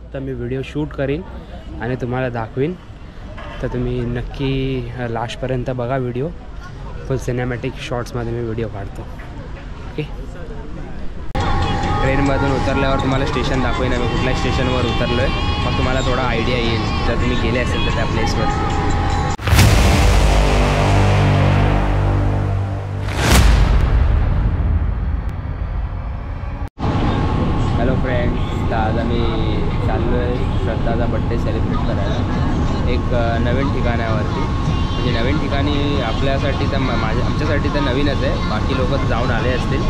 फक्त मी video shoot करीन आणि तुम्हाला दाखवीन. तर तुम्ही नक्की लास्टपर्यंत बघा व्हिडिओ. फुल सिनेमॅटिक शॉट्समध्ये मी व्हिडिओ काढतो. ओके. ट्रेनमधून उतरल्यावर तुम्हाला स्टेशन दाखवेन आम्ही कुठल्या स्टेशनवर उतरलो आहे. मग तुम्हाला थोडा आयडिया येईल जर तुम्ही गेले असेल तर त्या प्लेसवर. हॅलो फ्रेंड्स, तर आज आम्ही चाललो आहे श्रद्धाचा बड्डे सेलिब्रेट करायला एक नवीन ठिकाणावरती. म्हणजे नवीन ठिकाणी आपल्यासाठी तर आमच्यासाठी तर नवीनच आहे, बाकी लोक जाऊन आले असतील.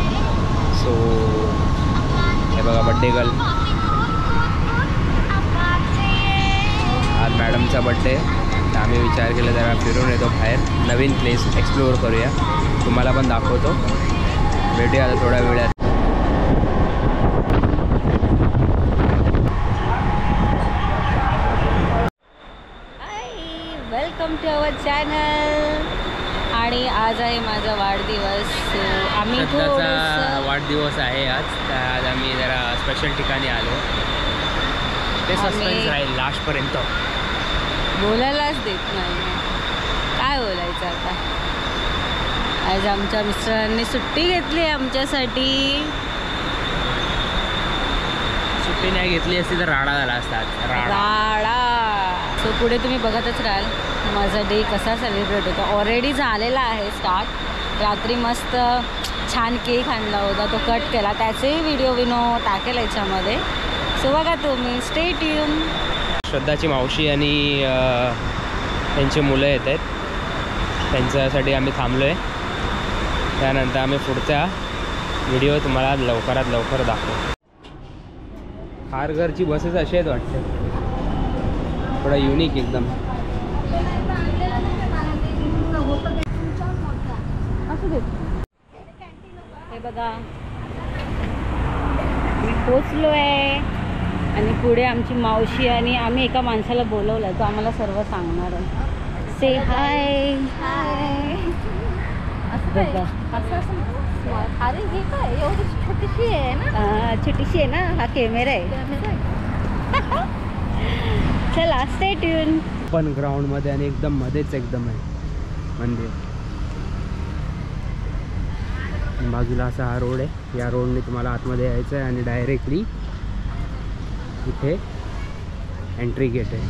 सो हे बघा बड्डे गर्ल. आज मॅडमचा बड्डे, तर आम्ही विचार केला जरा फिरून येतो बाहेर, नवीन प्लेस एक्सप्लोअर करूया. तुम्हाला पण दाखवतो. भेटूया आता थोड्या वेळात. Welcome to our channel. आणि आज आहे माझा वाढदिवस. आम्ही श्रद्धाचा वाढदिवस आहे आज. तर आज आम्ही जरा स्पेशल ठिकाणी आलो. ते सस्पेन्स राहील लास्टपर्यंत. बोलायलाच देत नाही, काय बोलायचं आता. आज आमच्या मिस्टरांनी सुट्टी घेतली आमच्यासाठी. सुट्टी नाही घेतली असती तर राडा झाला असता. राडा. सो पुढे तुम्ही बघतच राहाल माझा डे कसा सेलिब्रेट होता. ऑलरेडी झालेला आहे स्टार्ट. रात्री मस्त छान केक आणला होता, तो कट केला, त्याचेही व्हिडिओ टाकेल याच्यामध्ये. सो बघा तुम्ही, स्टे ट्यून. श्रद्धाची मावशी आणि त्यांची मुलं येत आहेत, त्यांच्यासाठी आम्ही थांबलो आहे. त्यानंतर आम्ही पुढचा व्हिडिओ तुम्हाला लवकरात लवकर दाखवू. खारघरची बसेस अशी आहेत वाटतं, थोडा युनिक एकदम. हे बघा मी पोचलो आहे आणि पुढे आमची मावशी आणि आम्ही एका माणसाला बोलवलं, तो आम्हाला सर्व सांगणार आहे. से हाय. बघा अरे हे काय एवढी छोटीशी आहे ना. छोटीशी आहे ना, हा कॅमेरा आहे. चला स्टे ट्यून. पण ग्राउंडमध्ये आणि एकदम मध्येच एकदम आहे मंदिर. बाजूला असा हा रोड आहे. या रोडने तुम्हाला आतमध्ये यायचं आहे आणि डायरेक्टली इथे एंट्री गेट आहे.